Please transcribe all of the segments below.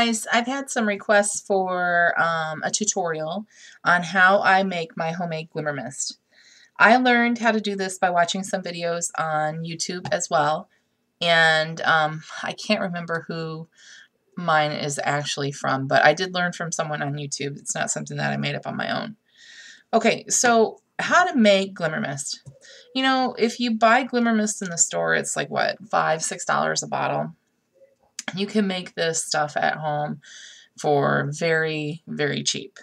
guys, I've had some requests for a tutorial on how I make my homemade Glimmer Mist. I learned how to do this by watching some videos on YouTube as well, and I can't remember who mine is actually from, but I did learn from someone on YouTube. It's not something that I made up on my own. Okay, so how to make Glimmer Mist. You know, if you buy Glimmer Mist in the store, it's like, what, $5, $6 a bottle. You can make this stuff at home for very, very cheap.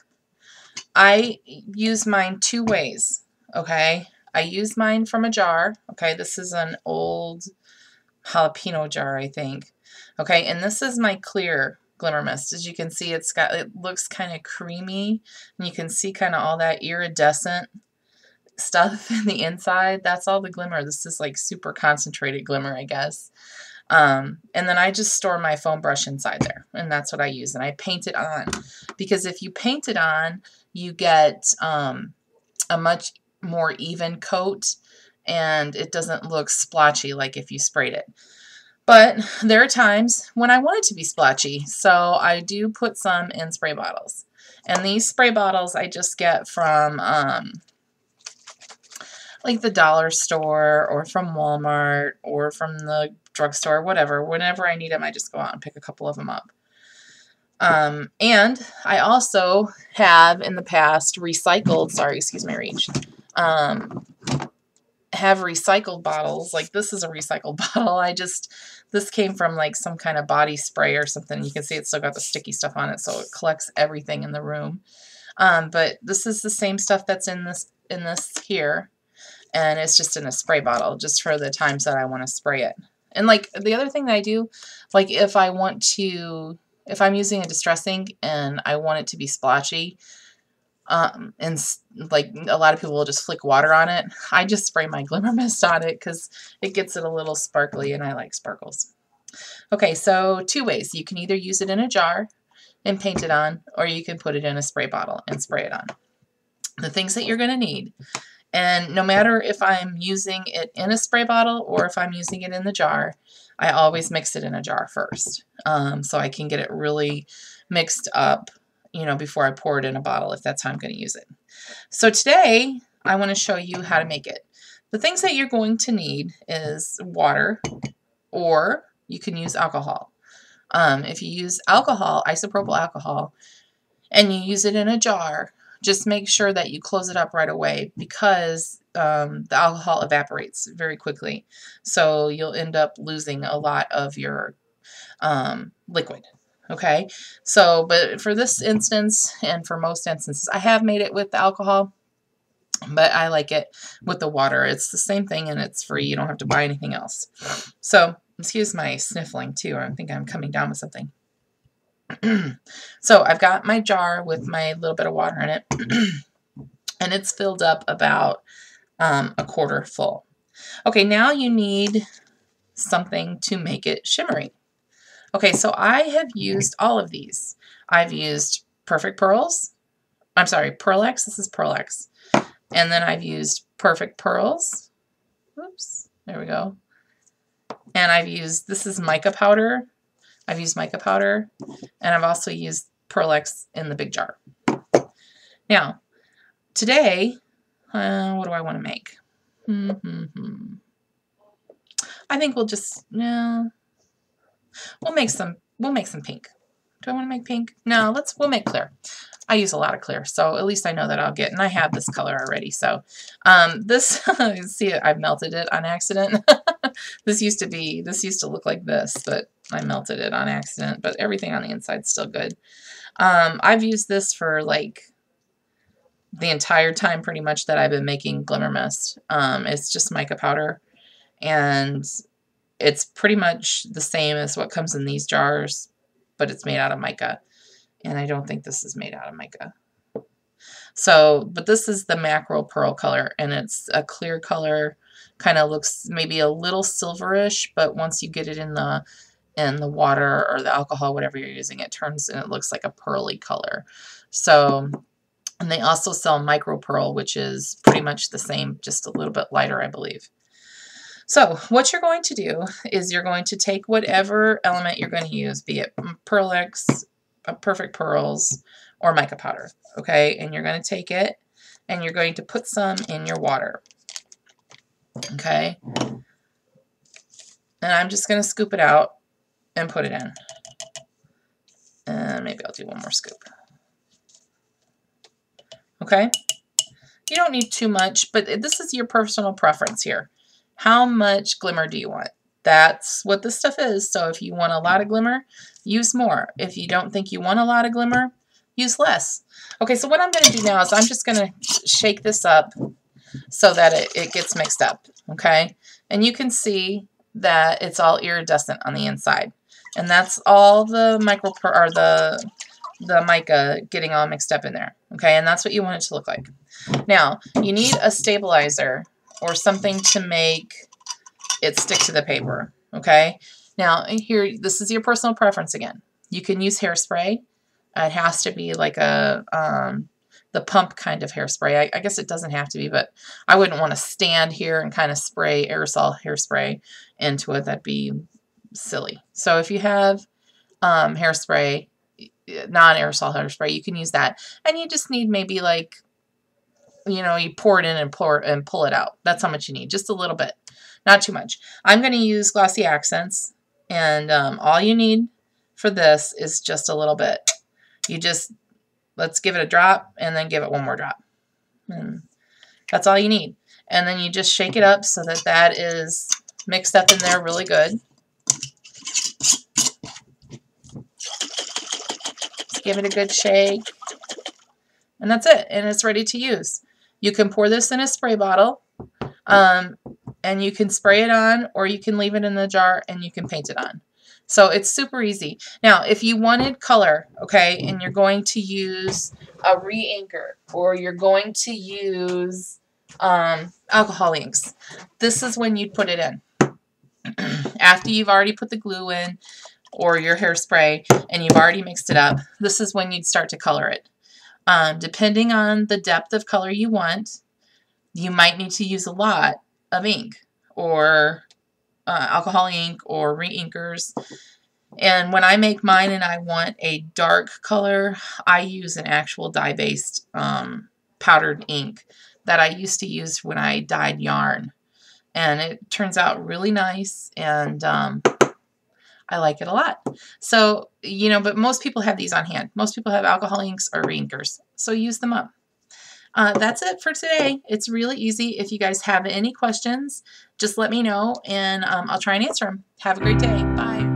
I use mine two ways, okay? I use mine from a jar, okay? This is an old jalapeno jar, I think. Okay, and this is my clear Glimmer Mist. As you can see, it looks kind of creamy, and you can see kind of all that iridescent stuff in the inside. That's all the glimmer. This is like super concentrated glimmer, I guess. And then I just store my foam brush inside there, and that's what I use. And I paint it on, because if you paint it on, you get a much more even coat, and it doesn't look splotchy like if you sprayed it. But there are times when I want it to be splotchy, so I do put some in spray bottles. And these spray bottles I just get from like the dollar store, or from Walmart, or from the drugstore, whatever. Whenever I need them, I just go out and pick a couple of them up. And I also have in the past recycled, sorry, excuse my reach, have recycled bottles. Like this is a recycled bottle. This came from like some kind of body spray or something. You can see it's still got the sticky stuff on it, so it collects everything in the room. But this is the same stuff that's in this here. And it's just in a spray bottle, just for the times that I want to spray it. And like the other thing that I do, like if I'm using a distress ink and I want it to be splotchy, and like a lot of people will just flick water on it, I just spray my Glimmer Mist on it because it gets it a little sparkly, and I like sparkles. Okay, so two ways. You can either use it in a jar and paint it on, or you can put it in a spray bottle and spray it on. The things that you're going to need. And no matter if I'm using it in a spray bottle or if I'm using it in the jar, I always mix it in a jar first, so I can get it really mixed up, you know, before I pour it in a bottle, if that's how I'm going to use it. So today, I want to show you how to make it. The things that you're going to need is water, or you can use alcohol. If you use alcohol, isopropyl alcohol, and you use it in a jar, just make sure that you close it up right away, because the alcohol evaporates very quickly. So you'll end up losing a lot of your liquid. Okay, so but for this instance, and for most instances, I have made it with the alcohol, but I like it with the water. It's the same thing, and it's free. You don't have to buy anything else. So excuse my sniffling too. I think I'm coming down with something. So I've got my jar with my little bit of water in it, and it's filled up about a quarter full. Okay, now you need something to make it shimmery. Okay, so I have used all of these. I've used Perfect Pearls. I'm sorry, Pearl-Ex. This is Pearl-Ex. And then I've used Perfect Pearls. Oops, there we go. And I've used, this is mica powder. I've used mica powder, and I've also used Pearl-Ex in the big jar. Now, today, what do I want to make? I think we'll just, no, we'll make some pink. Do I want to make pink? No, we'll make clear. I use a lot of clear, so at least I know that I'll get, and I have this color already. So this, you see, I've melted it on accident. This used to look like this, but I melted it on accident. But everything on the inside's still good. I've used this for like the entire time, pretty much, that I've been making Glimmer Mist. It's just mica powder, and it's pretty much the same as what comes in these jars, but it's made out of mica. And I don't think this is made out of mica. So, but this is the Macro Pearl color, and it's a clear color. Kind of looks maybe a little silverish, but once you get it in the water or the alcohol, whatever you're using, it turns and it looks like a pearly color. So, and they also sell Micro Pearl, which is pretty much the same, just a little bit lighter, I believe. So what you're going to do is you're going to take whatever element you're going to use, be it Pearl-Ex, perfect pearls or mica powder. Okay, and you're going to take it and you're going to put some in your water. Okay, and I'm just going to scoop it out and put it in. And maybe I'll do one more scoop. Okay, you don't need too much, but this is your personal preference here. How much glimmer do you want? That's what this stuff is. So if you want a lot of glimmer, use more. If you don't think you want a lot of glimmer, use less. Okay, so what I'm going to do now is I'm just going to shake this up so that it gets mixed up. Okay, and you can see that it's all iridescent on the inside. And that's all the the mica getting all mixed up in there. Okay, and that's what you want it to look like. Now, you need a stabilizer or something to make it stick to the paper. Okay, now here, this is your personal preference again. You can use hairspray. It has to be like a the pump kind of hairspray. I guess it doesn't have to be, but I wouldn't want to stand here and kind of spray aerosol hairspray into it. That'd be silly. So if you have hairspray, non-aerosol hairspray, you can use that. And you just need maybe like, you know, you pour it in and pull it out. That's how much you need. Just a little bit. Not too much. I'm going to use Glossy Accents. And all you need for this is just a little bit. You just, let's give it a drop and then give it one more drop. And that's all you need. And then you just shake it up so that that is mixed up in there really good. Give it a good shake. And that's it. And it's ready to use. You can pour this in a spray bottle. And you can spray it on, or you can leave it in the jar and you can paint it on. So it's super easy. Now, if you wanted color, okay, and you're going to use a re-inker, or you're going to use alcohol inks, this is when you'd put it in. After you've already put the glue in, or your hairspray, and you've already mixed it up, this is when you'd start to color it. Depending on the depth of color you want, you might need to use a lot of ink, or alcohol ink, or re-inkers. And when I make mine and I want a dark color, I use an actual dye-based powdered ink that I used to use when I dyed yarn. And it turns out really nice, and I like it a lot. So, you know, but most people have these on hand. Most people have alcohol inks or re-inkers, so use them up. That's it for today. It's really easy. If you guys have any questions, just let me know, and I'll try and answer them. Have a great day. Bye.